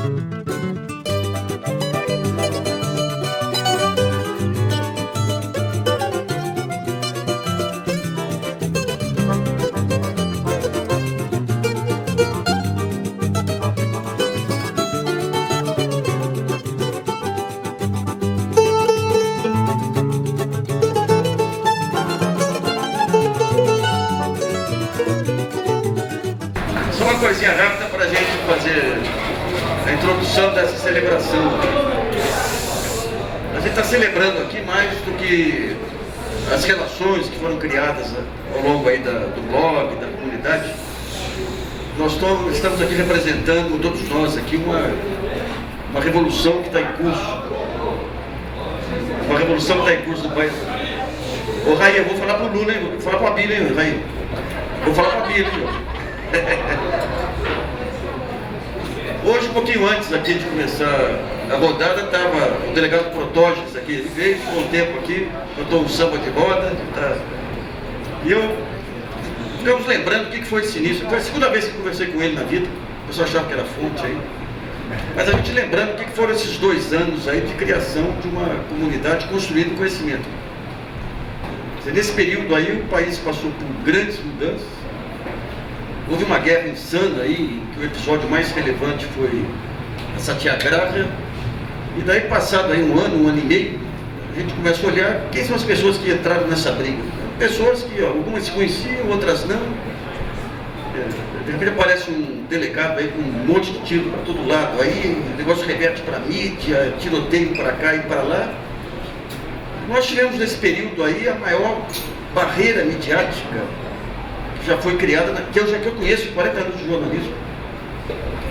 Só uma coisinha rápida para a gente fazer a introdução dessa celebração. A gente está celebrando aqui mais do que as relações que foram criadas ao longo aí do blog, da comunidade. Nós estamos aqui representando, todos nós aqui, uma revolução que está em curso. Uma revolução que está em curso no país. Ô Raí, eu vou falar para o Lula, hein? Vou falar para a Bíblia, hein, Raí? Vou falar para a Bíblia, hein? Hoje, um pouquinho antes aqui de começar a rodada, estava o delegado Protógenes aqui. Ele veio, ficou um tempo aqui, cantou um samba de roda. Tá? E ficamos lembrando o que foi esse início. Foi a segunda vez que conversei com ele na vida. O pessoal achava que era fonte aí. Mas a gente lembrando o que foram esses 2 anos aí de criação de uma comunidade construída em conhecimento. Nesse período aí, o país passou por grandes mudanças. Houve uma guerra insana aí, que o episódio mais relevante foi a Satyagraha. E daí, passado aí um ano e meio, a gente começou a olhar quem são as pessoas que entraram nessa briga. Pessoas que algumas se conheciam, outras não. De repente aparece um delegado aí com um monte de tiro para todo lado. Aí o negócio reverte para a mídia, tiroteio para cá e para lá. Nós tivemos nesse período aí a maior barreira midiática que já foi criada, que eu conheço 40 anos de jornalismo.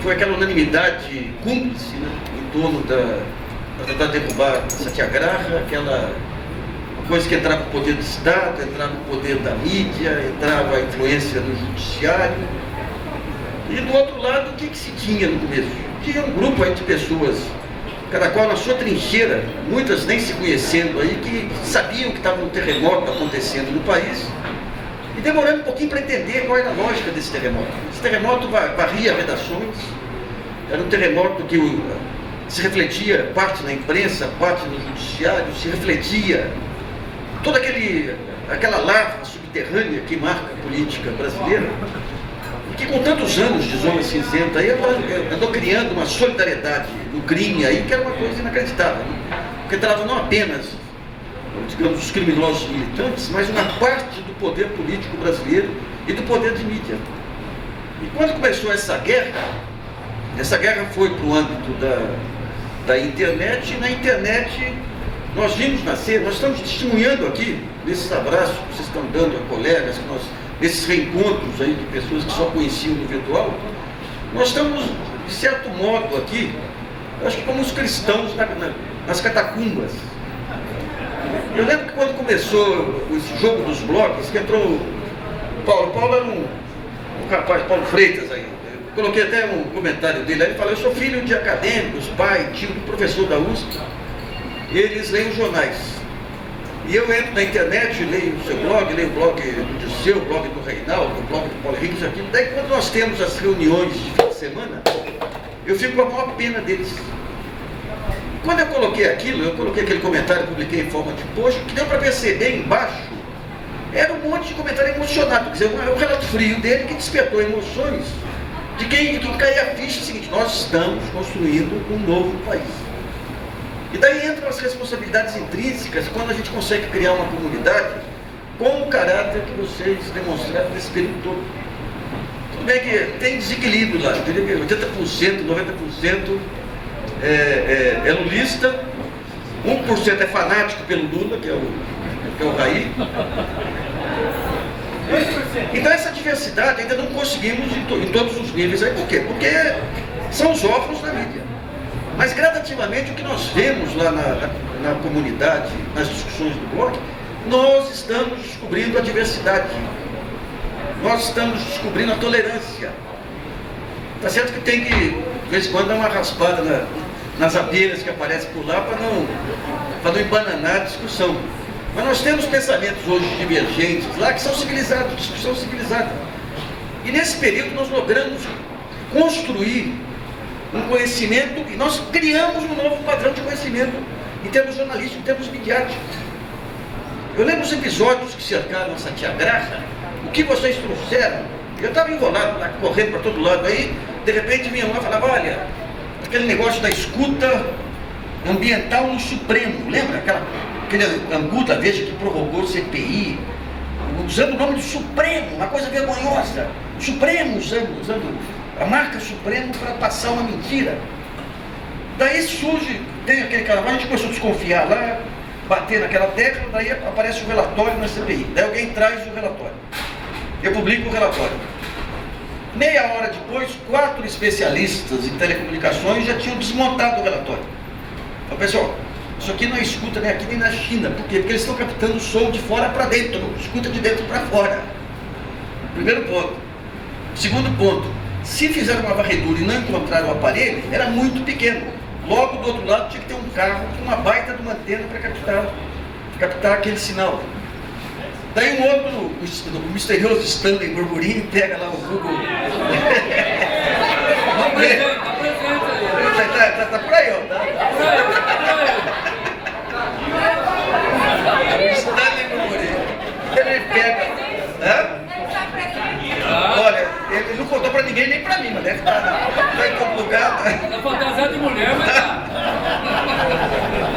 Foi aquela unanimidade cúmplice, né, em torno para tentar derrubar Satyagraha, aquela coisa que entrava no poder do Estado, entrava no poder da mídia, entrava a influência do judiciário. E do outro lado, o que se tinha no começo? Tinha um grupo aí de pessoas, cada qual na sua trincheira, muitas nem se conhecendo aí, que sabiam que estava um terremoto acontecendo no país, e demorando um pouquinho para entender qual era a lógica desse terremoto. Esse terremoto varria redações, era um terremoto que se refletia parte na imprensa, parte no judiciário, se refletia toda aquela larva subterrânea que marca a política brasileira, e que com tantos anos de zona cinzenta aí andou criando uma solidariedade no crime aí, que era uma coisa inacreditável, né? Porque entrava não apenas, digamos, os criminosos militantes, mas uma parte do poder político brasileiro e do poder de mídia. E quando começou essa guerra foi para o âmbito da internet, e na internet nós vimos nascer, nós estamos testemunhando aqui, nesses abraços que vocês estão dando a colegas, nesses reencontros aí de pessoas que só conheciam no virtual, nós estamos, de certo modo aqui, acho que como os cristãos nas catacumbas. Eu lembro que quando começou esse jogo dos blogs, que entrou o Paulo era um rapaz, Paulo Freitas aí, eu coloquei até um comentário dele aí, ele falou, eu sou filho de acadêmicos, pai, tio do professor da USP, eles leem os jornais. E eu entro na internet, leio o seu blog, leio o blog do seu, o blog do Reinaldo, o blog do Paulo Henrique, isso aqui. Daí quando nós temos as reuniões de fim de semana, eu fico com a maior pena deles. Quando eu coloquei aquilo, eu coloquei aquele comentário, publiquei em forma de post, o que deu para perceber embaixo era um monte de comentário emocionado, quer dizer, um relato frio dele que despertou emoções de quem caía a ficha seguinte, nós estamos construindo um novo país. E daí entram as responsabilidades intrínsecas quando a gente consegue criar uma comunidade com o caráter que vocês demonstraram nesse período todo. Tudo bem que tem desequilíbrio lá, eu diria que 80%, 90% é lulista, 1% é fanático pelo Lula, que é o Raí. Então essa diversidade ainda não conseguimos em todos os níveis. Aí por quê? Porque são os órfãos da mídia. Mas gradativamente o que nós vemos lá na comunidade, nas discussões do blog, nós estamos descobrindo a diversidade. Nós estamos descobrindo a tolerância. Está certo que tem que, de vez em quando, dar uma raspada nas abelhas que aparecem por lá para não embananar a discussão. Mas nós temos pensamentos hoje divergentes lá que são civilizados, discussão civilizada. E nesse período nós logramos construir um conhecimento, e nós criamos um novo padrão de conhecimento em termos jornalísticos, em termos midiáticos. Eu lembro os episódios que cercaram a Satyagraha, o que vocês trouxeram. Eu estava enrolado, lá, correndo para todo lado, aí de repente vinha lá e falava, olha, aquele negócio da escuta ambiental no Supremo, lembra? Aquele angu da Veja que provocou CPI, usando o nome do Supremo, uma coisa vergonhosa. O Supremo usando a marca Supremo para passar uma mentira. Daí surge, tem aquele cara, a gente começou a desconfiar lá, bater naquela tecla, daí aparece o relatório na CPI. Daí alguém traz o relatório. Eu publico o relatório. Meia hora depois, 4 especialistas em telecomunicações já tinham desmontado o relatório. Então, pessoal, isso aqui não é escuta nem aqui nem na China. Por quê? Porque eles estão captando o som de fora para dentro, escuta de dentro para fora. Primeiro ponto. Segundo ponto, se fizeram uma varredura e não encontraram o aparelho, era muito pequeno. Logo do outro lado tinha que ter um carro com uma baita de uma antena para captar aquele sinal. Daí um outro, o misterioso Stanley Burburinho, pega lá o Google. Tá por aí, ó. Stanley Burburinho. Ele pega. Olha, ele não contou pra ninguém, nem pra mim, mas deve estar em todo lugar. Tá fantasiado de mulher, mas tá.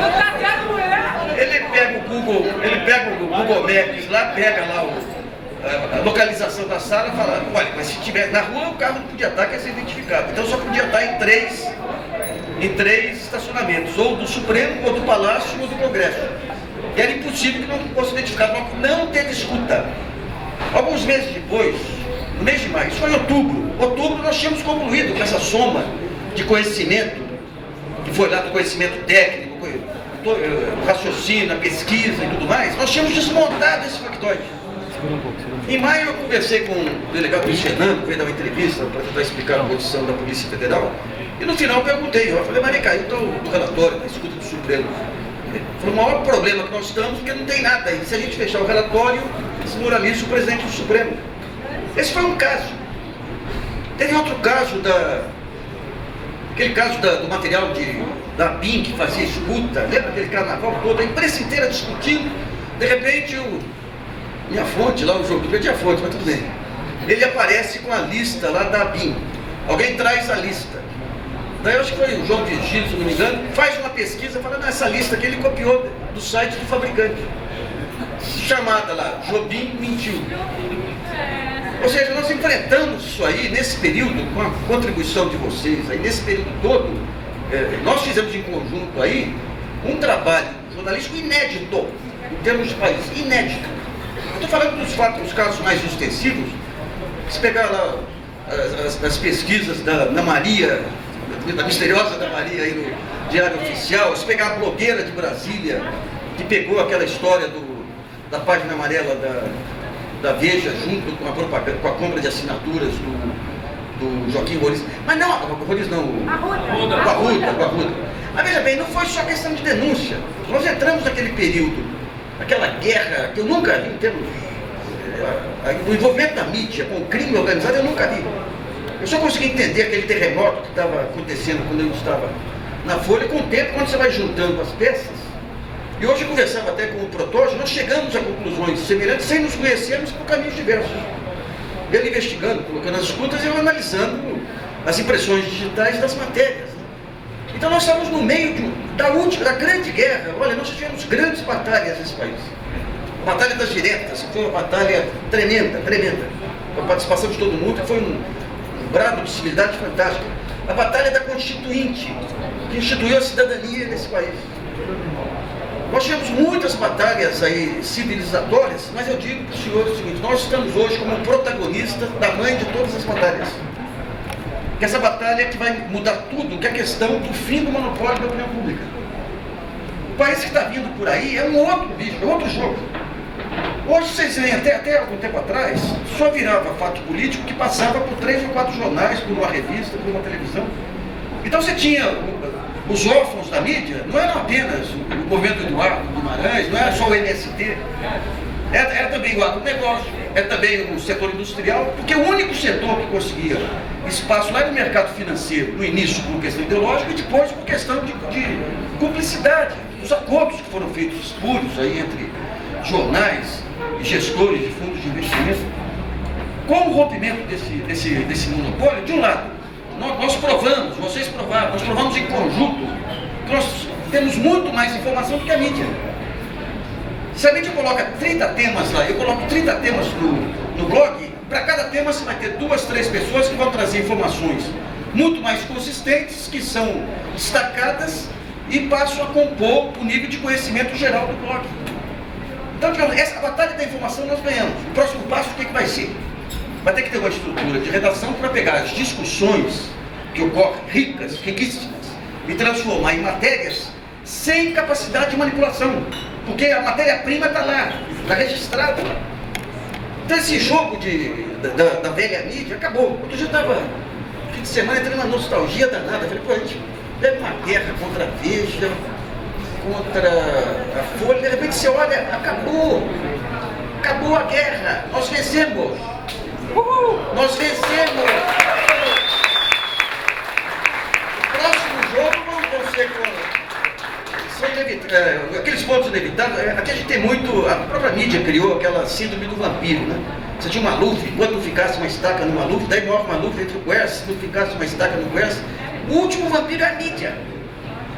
Fantasiado de mulher? Ele pega o Google Maps lá, pega lá a localização da sala e fala, olha, mas se tiver na rua, o carro não podia estar, quer ser identificado. Então só podia estar em três estacionamentos, ou do Supremo, ou do Palácio, ou do Congresso. E era impossível que não fosse identificado, mas não teve escuta. Alguns meses depois, no mês de maio, isso foi em outubro nós tínhamos concluído com essa soma de conhecimento, que foi lá do conhecimento técnico, raciocínio, a pesquisa e tudo mais, nós tínhamos desmontado esse factoide. Em maio eu conversei com o delegado Luiz Fernando, que veio dar uma entrevista para tentar explicar a posição da Polícia Federal, e no final perguntei, eu falei, mas vem cá, então o relatório da escuta do Supremo, foi o maior problema que nós estamos, porque não tem nada aí. Se a gente fechar o relatório, desmoraliza o presidente do Supremo. Esse foi um caso. Teve outro caso, aquele caso do material da BIM que fazia escuta, lembra aquele carnaval todo, a imprensa inteira discutindo, de repente minha fonte lá, o jogo, perdi a fonte, mas tudo bem. Ele aparece com a lista lá da BIM. Alguém traz a lista. Daí eu acho que foi o João Virgílio, se não me engano, faz uma pesquisa, fala, não, essa lista que ele copiou do site do fabricante. Chamada lá, Jobim mentiu. Ou seja, nós enfrentamos isso aí nesse período, com a contribuição de vocês, aí nesse período todo, nós fizemos em conjunto aí um trabalho jornalístico inédito, em termos de país, inédito. Eu estou falando dos casos mais ostensivos. Se pegar lá as pesquisas da Maria, da misteriosa da Maria aí no Diário Oficial, se pegar a blogueira de Brasília, que pegou aquela história da página amarela da Veja, junto com a propaganda, com a compra de assinaturas do Joaquim Roriz. Mas não, o Roriz não, o Arruda. Mas veja bem, não foi só questão de denúncia. Nós entramos naquele período, aquela guerra que eu nunca vi em termos. O envolvimento da mídia com o crime organizado eu nunca vi. Eu só consegui entender aquele terremoto que estava acontecendo quando eu estava na Folha, com o tempo, quando você vai juntando as peças. E hoje eu conversava até com o Protógeno, nós chegamos a conclusões semelhantes sem nos conhecermos por caminhos diversos. Ele investigando, colocando as escutas e eu analisando as impressões digitais das matérias. Então nós estamos no meio da grande guerra. Olha, nós tivemos grandes batalhas nesse país. A Batalha das Diretas, foi uma batalha tremenda, com a participação de todo mundo, foi um brado de civilidade fantástico. A Batalha da Constituinte, que instituiu a cidadania nesse país. Nós tivemos muitas batalhas aí civilizatórias, mas eu digo para o senhor o seguinte, nós estamos hoje como protagonistas da mãe de todas as batalhas. Que essa batalha é que vai mudar tudo, que é a questão do fim do monopólio da opinião pública. O país que está vindo por aí é um outro bicho, é outro jogo. Hoje vocês veem, até algum tempo atrás, só virava fato político que passava por 3 ou 4 jornais, por uma revista, por uma televisão. Então você tinha os órfãos da mídia, não eram apenas o governo do Eduardo Guimarães, não era só o MST, era também o agronegócio, era também o setor industrial, porque o único setor que conseguia espaço lá no mercado financeiro, no início por questão ideológica e depois por questão de cumplicidade, os acordos que foram feitos espúrios aí entre jornais e gestores de fundos de investimento. Com o rompimento desse monopólio, de um lado, nós provamos, vocês provaram, nós provamos em conjunto que nós temos muito mais informação do que a mídia. Se a mídia coloca 30 temas lá, eu coloco 30 temas no blog, para cada tema você vai ter 2, 3 pessoas que vão trazer informações muito mais consistentes, que são destacadas e passam a compor o nível de conhecimento geral do blog. Então, digamos, essa batalha da informação nós ganhamos. O próximo passo, o que vai ser? Vai ter que ter uma estrutura de redação para pegar as discussões que ocorrem, ricas, riquíssimas, e transformar em matérias sem capacidade de manipulação. Porque a matéria-prima está lá, está registrada lá. Então esse jogo da velha mídia acabou. Outro dia eu estava, fim de semana, entrei numa nostalgia danada. Falei, pô, a gente teve uma guerra contra a Veja, contra a Folha, de repente você olha, acabou. Acabou a guerra, nós vencemos. Nós vencemos. O próximo jogo vão ser aqueles pontos inevitáveis. Aqui a gente tem muito, a própria mídia criou aquela síndrome do vampiro, né? Você tinha uma luva, enquanto ficasse uma estaca numa luva, daí morre uma luva entre o Guerça, se não ficasse uma estaca no Guerça, o último vampiro é a mídia.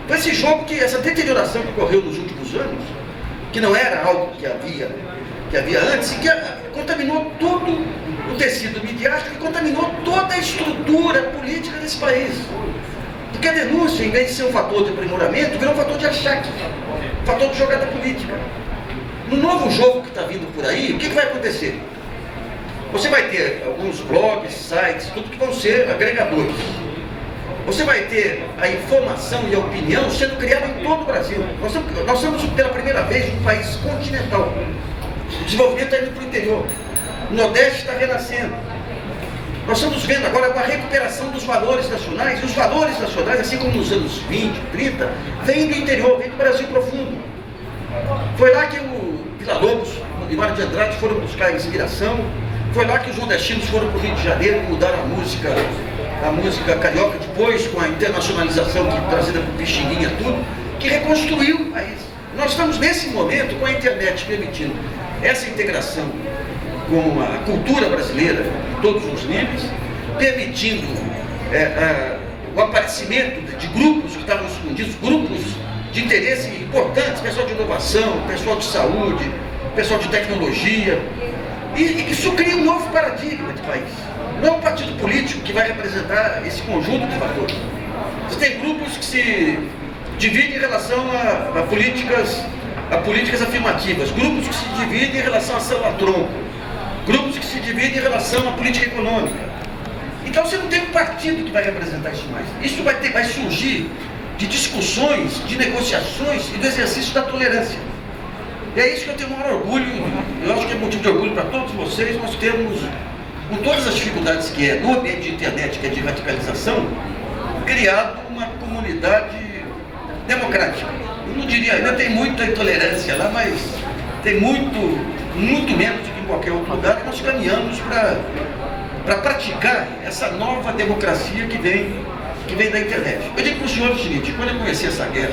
Então esse jogo, essa deterioração que ocorreu nos últimos anos, que não era algo que havia antes, e que contaminou todo o tecido midiático e contaminou toda a estrutura política desse país. Porque a denúncia, em vez de ser um fator de aprimoramento, virou um fator de achaque, um fator de jogada política. No novo jogo que está vindo por aí, o que vai acontecer? Você vai ter alguns blogs, sites, tudo que vão ser agregadores. Você vai ter a informação e a opinião sendo criada em todo o Brasil. Nós somos pela primeira vez um país continental. O desenvolvimento está indo para o interior. O Nordeste está renascendo. Nós estamos vendo agora uma recuperação dos valores nacionais. E os valores nacionais, assim como nos anos 20, 30, vêm do interior, vêm do Brasil profundo. Foi lá que o Villa-Lobos e Mário de Andrade foram buscar inspiração. Foi lá que os nordestinos foram para o Rio de Janeiro, mudaram a música carioca, depois com a internacionalização trazida por Pixinguinha, tudo, que reconstruiu o país. Nós estamos nesse momento com a internet permitindo essa integração com a cultura brasileira, em todos os níveis, permitindo o aparecimento de grupos que estavam escondidos, grupos de interesse importantes, pessoal de inovação, pessoal de saúde, pessoal de tecnologia, e que isso cria um novo paradigma de país. Não é um partido político que vai representar esse conjunto de fatores. Você tem grupos que se dividem em relação a políticas afirmativas, grupos que se dividem em relação a célula-tronco, grupos que se dividem em relação à política econômica. Então você não tem um partido que vai representar isso mais. Isso vai surgir de discussões, de negociações e do exercício da tolerância. E é isso que eu tenho o maior orgulho, eu acho que é motivo de orgulho para todos vocês. Nós temos, com todas as dificuldades que é no ambiente de internet, que é de radicalização, criado uma comunidade democrática. Eu não diria, ainda tem muita intolerância lá, mas tem muito menos do que em qualquer outro lugar, que nós caminhamos para praticar essa nova democracia que vem da internet. Eu digo para o senhor o seguinte: quando eu conheci essa guerra,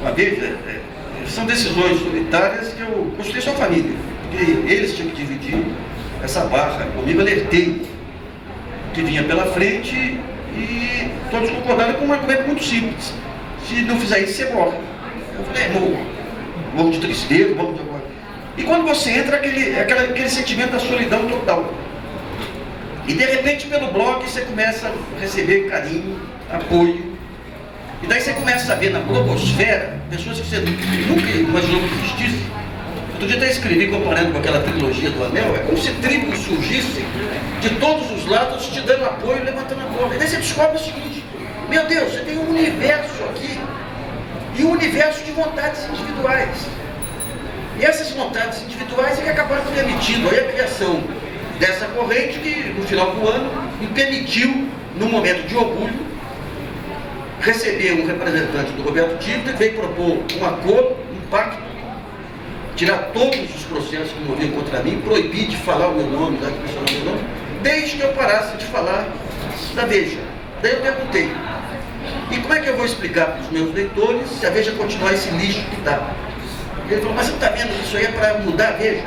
uma vez, são decisões solitárias que eu construí sua família, porque eles tinham que dividir essa barra comigo. Alertei que vinha pela frente e todos concordaram com um argumento muito simples: se não fizer isso, você morre. Eu falei, morro de tristeza, morro de agora. E quando você entra, aquele sentimento da solidão total. E de repente, pelo blog, você começa a receber carinho, apoio. E daí você começa a ver na blogosfera pessoas que você nunca imaginou que existissem. Outro dia até escrevi, comparando com aquela trilogia do Anel, é como se tribos surgissem de todos os lados, te dando apoio, levantando a bola. E daí você descobre o seguinte: meu Deus, você tem um universo aqui, e um universo de vontades individuais. E essas vontades individuais é que acabaram permitindo aí a criação dessa corrente que, no final do ano, me permitiu, num momento de orgulho, receber um representante do Roberto Tivita, que veio propor um acordo, um pacto, tirar todos os processos que moviam contra mim, proibir de falar o meu nome, de mencionar o meu nome, desde que eu parasse de falar da Veja. Daí eu perguntei, e como é que eu vou explicar para os meus leitores se a Veja continuar esse lixo que está? Ele falou, mas você está vendo que isso aí é para mudar a Veja?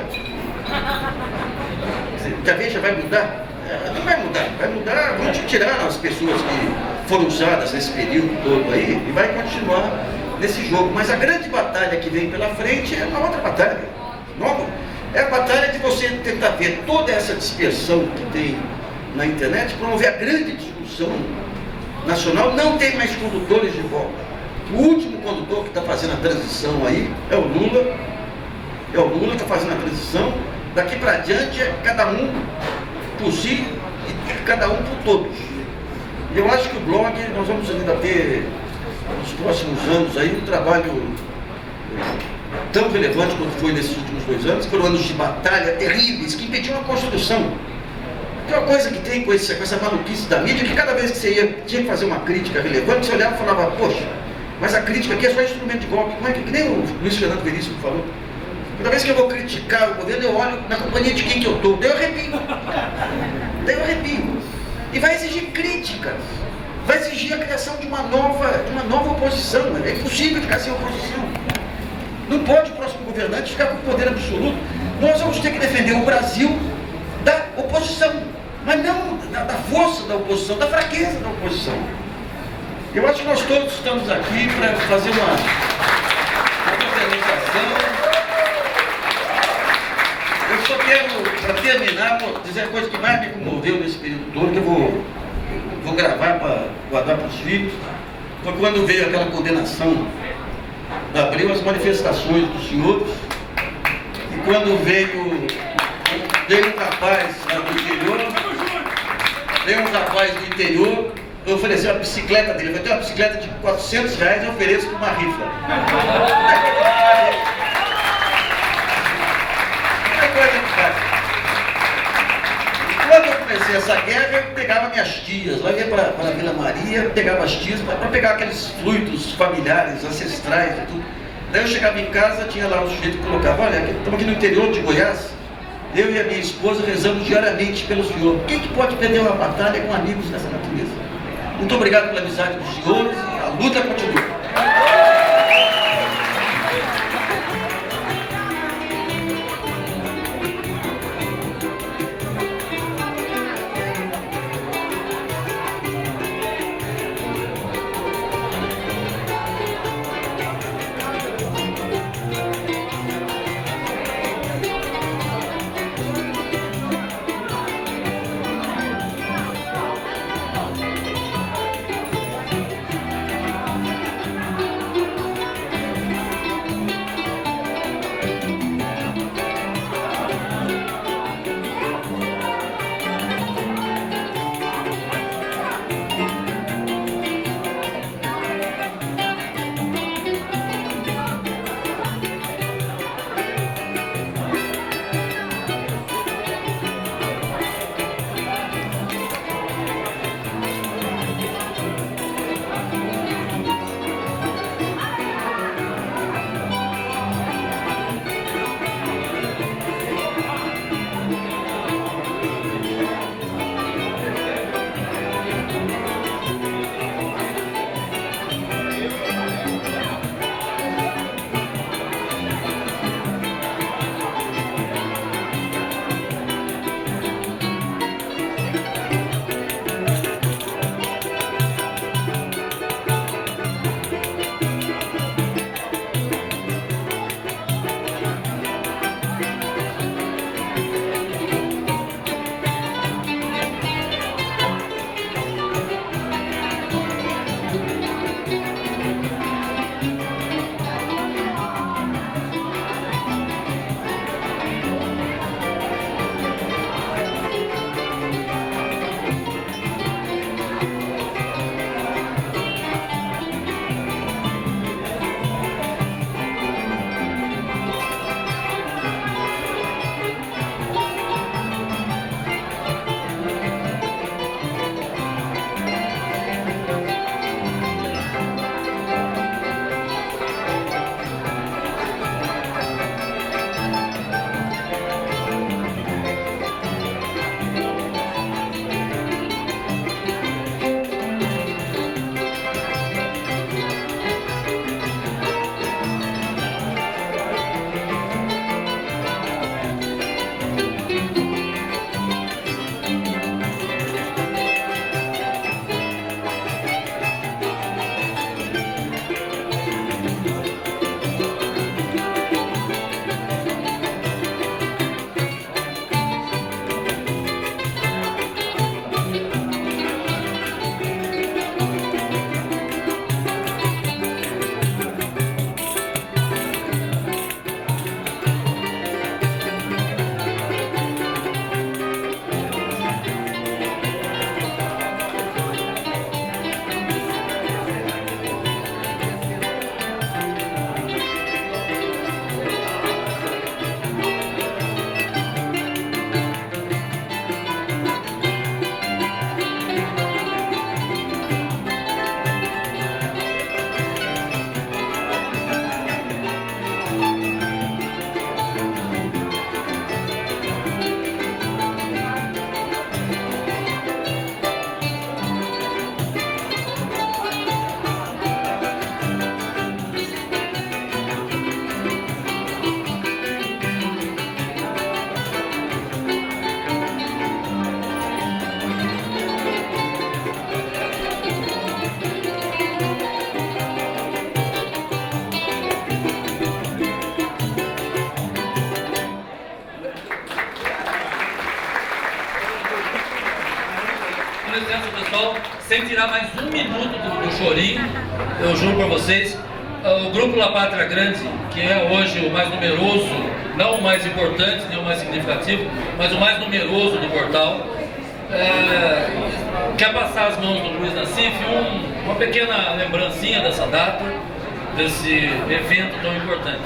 Que a Veja vai mudar? Não vai mudar, vão te tirar as pessoas que foram usadas nesse período todo aí e vai continuar nesse jogo. Mas a grande batalha que vem pela frente é uma outra batalha, nova. É a batalha de você tentar ver toda essa dispersão que tem na internet, promover a grande discussão nacional. Não tem mais condutores de volta. O último condutor que está fazendo a transição aí é o Lula. É o Lula que está fazendo a transição. Daqui para adiante é cada um por si e cada um por todos. Eu acho que o blog, nós vamos ainda ter nos próximos anos aí um trabalho tão relevante quanto foi nesses últimos 2 anos, foram anos de batalha terríveis que impediam a construção. Tem uma coisa que tem com essa maluquice da mídia, que cada vez que você tinha que fazer uma crítica relevante, você olhava e falava, poxa, mas a crítica aqui é só instrumento de golpe. Como é que nem o Luiz Fernando Veríssimo falou? Toda vez que eu vou criticar o governo, eu olho na companhia de quem que eu estou. Daí eu arrepio. E vai exigir críticas. Vai exigir a criação de uma nova oposição. É impossível ficar sem oposição. Não pode o próximo governante ficar com poder absoluto. Nós vamos ter que defender o Brasil da oposição, mas não da força da oposição, da fraqueza da oposição. Eu acho que nós todos estamos aqui para fazer uma complementação. Eu só quero, para terminar, dizer a coisa que mais me comoveu nesse período todo, que eu vou gravar para guardar para os filhos. Foi quando veio aquela condenação da Abril, as manifestações dos senhores, e quando veio um rapaz do interior, eu ofereci a bicicleta dele. Eu tenho uma bicicleta de R$400 e eu ofereço para uma rifa. Quando eu comecei essa guerra, eu pegava minhas tias, lá ia para a Vila Maria, pegava as tias para pegar aqueles fluidos familiares, ancestrais e tudo. Daí eu chegava em casa, tinha lá um sujeito que colocava, olha, estamos aqui no interior de Goiás, eu e a minha esposa rezamos diariamente pelo senhor. Quem que pode perder uma batalha com amigos dessa natureza? Muito obrigado pela amizade dos senhores, a luta continua. tirar mais um minuto do chorinho, eu juro para vocês. O Grupo La Pátria Grande, que é hoje o mais numeroso, não o mais importante, nem o mais significativo, mas o mais numeroso do portal, quer passar às mãos do Luiz Nassif uma pequena lembrancinha dessa data, desse evento tão importante.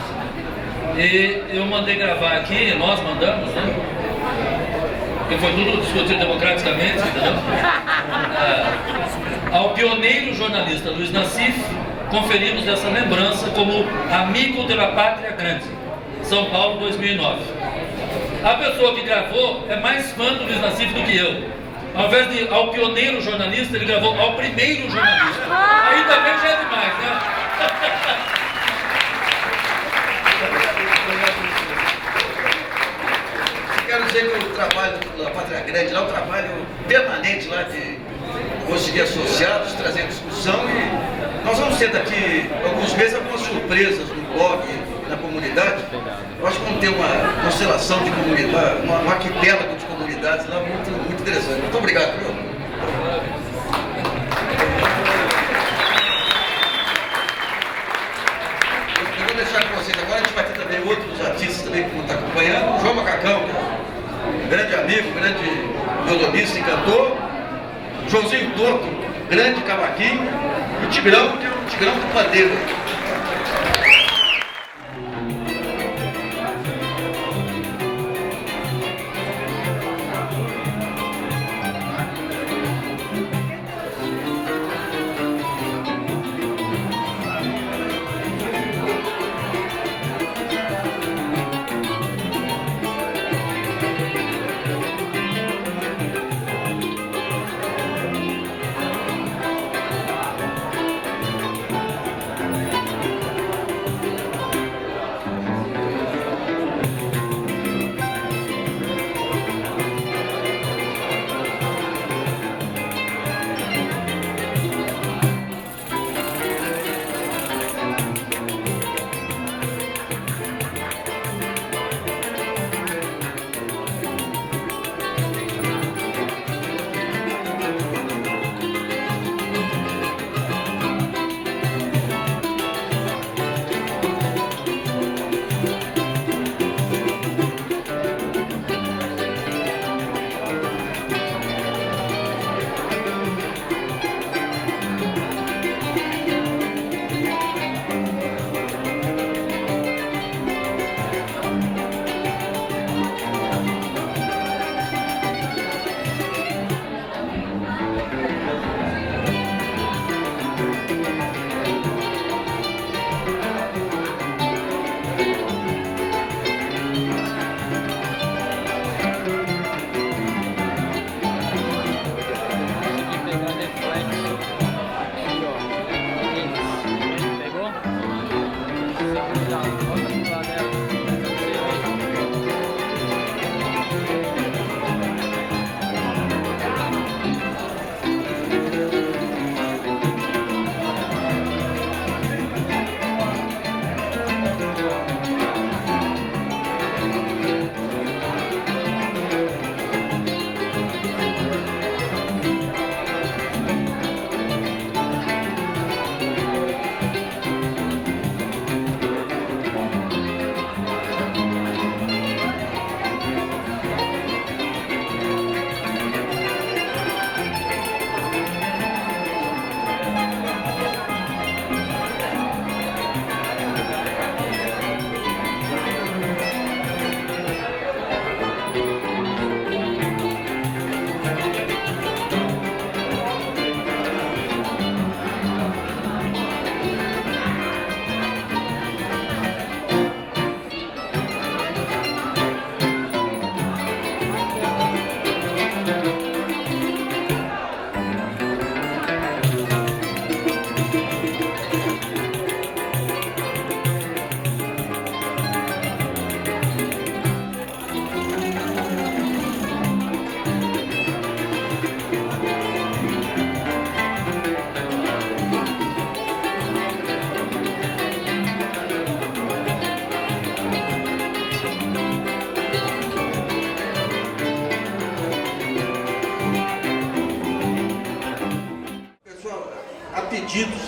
E eu mandei gravar aqui, nós mandamos, né? Porque foi tudo discutido democraticamente, entendeu? Ao pioneiro jornalista Luiz Nassif, conferimos essa lembrança como Amigo de La Pátria Grande, São Paulo 2009. A pessoa que gravou é mais fã do Luiz Nassif do que eu. Ao invés de ao pioneiro jornalista, ele gravou ao primeiro jornalista. Aí também já é demais, né? Quero dizer que o trabalho da Pátria Grande lá é um trabalho permanente lá de conseguir associados, trazer discussão, e nós vamos ter daqui alguns meses algumas surpresas no blog, na comunidade. Eu acho que vamos ter uma constelação de comunidade, um arquipélago de comunidades lá muito, muito interessante. Muito obrigado, meu. Eu vou deixar com vocês agora, a gente vai ter também outros artistas também que vão estar acompanhando. O João Macacão, grande amigo, grande violonista e cantor. Joãozinho Torto, grande cavaquinho. E o Tigrão, que é o Tigrão do Pandeiro.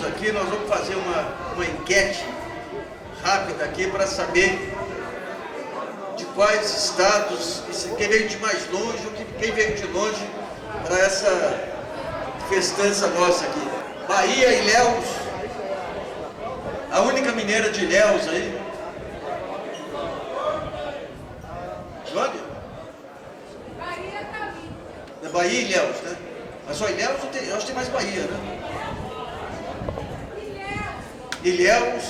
minutos aqui, nós vamos fazer uma enquete rápida aqui para saber de quais estados, quem veio de mais longe ou quem veio de longe para essa festança nossa aqui. Bahia, Ilhéus, a única mineira de Ilhéus aí. Onde? É Bahia e Ilhéus, né? Mas só Ilhéus, eu acho que tem mais Bahia, né? Ilhéus,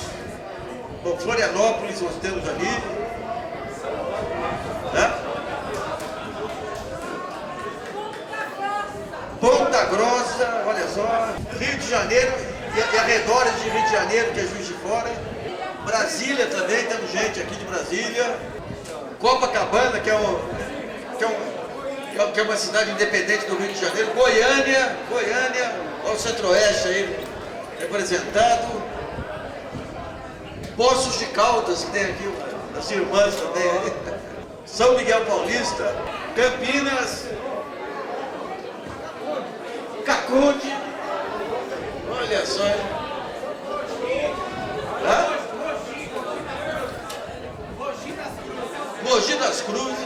bom, Florianópolis nós temos ali, né? Ponta Grossa, olha só, Rio de Janeiro e arredores de Rio de Janeiro, que é Juiz de Fora, Brasília também, temos gente aqui de Brasília, Copacabana, que é uma cidade independente do Rio de Janeiro, Goiânia, olha o Centro-Oeste aí representado, Poços de Caldas, que tem aqui as irmãs também aí, São Miguel Paulista, Campinas, Cacunde, olha só, Mogi das Cruzes.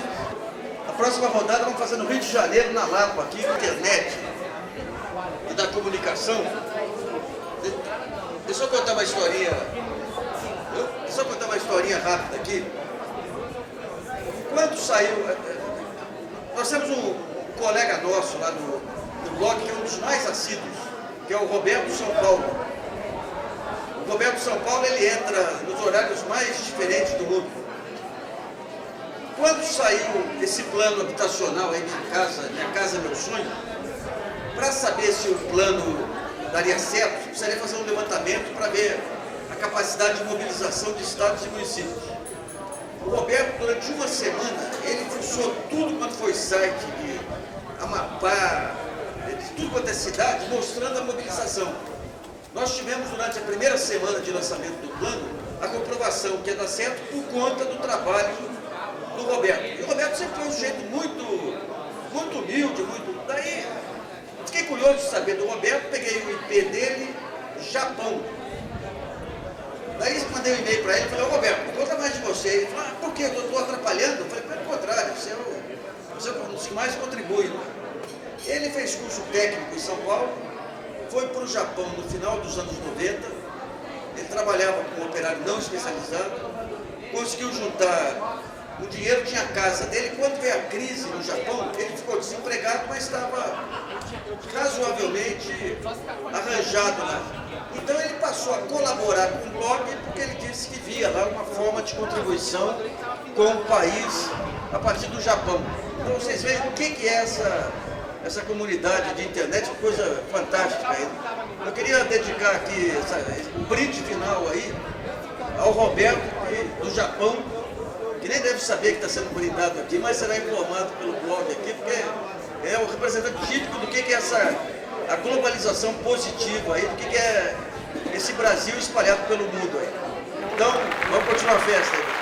A próxima rodada vamos fazer no Rio de Janeiro, na Lapa, aqui, internet e da comunicação. Deixa eu contar uma historinha. Deixa eu contar uma historinha rápida aqui. Quando saiu, nós temos um colega nosso lá no blog, que é um dos mais assíduos, que é o Roberto São Paulo. O Roberto São Paulo, ele entra nos horários mais diferentes do mundo. Quando saiu esse plano habitacional aí, Minha Casa Meu Sonho, para saber se o plano daria certo, precisaria fazer um levantamento para ver a capacidade de mobilização de estados e municípios. O Roberto, durante uma semana, ele fuçou tudo quanto foi site de Amapá, de tudo quanto é cidade, mostrando a mobilização. Nós tivemos, durante a primeira semana de lançamento do plano, a comprovação que ia dar certo por conta do trabalho do Roberto. E o Roberto sempre foi um sujeito muito humilde, Daí, fiquei curioso de saber do Roberto, peguei o IP dele, Japão. Daí mandei um e-mail para ele e falei, Roberto, conta mais de você. Ele falou, por quê? Eu estou atrapalhando? Eu falei, pelo contrário, você é um dos que mais contribui. Ele fez curso técnico em São Paulo, foi para o Japão no final dos anos 90, ele trabalhava como operário não especializado, conseguiu juntar o dinheiro, tinha a casa dele. Quando veio a crise no Japão, ele ficou desempregado, mas estava razoavelmente arranjado lá. Então ele passou a colaborar com o blog, porque ele disse que via lá uma forma de contribuição com o país a partir do Japão. Então vocês veem o que é essa comunidade de internet, que coisa fantástica aí. Eu queria dedicar aqui o brinde final aí ao Roberto do Japão, que nem deve saber que está sendo brindado aqui, mas será informado pelo blog aqui, porque é o representante típico do que é a globalização positiva aí, do que é esse Brasil espalhado pelo mundo aí. Então, vamos continuar a festa aí.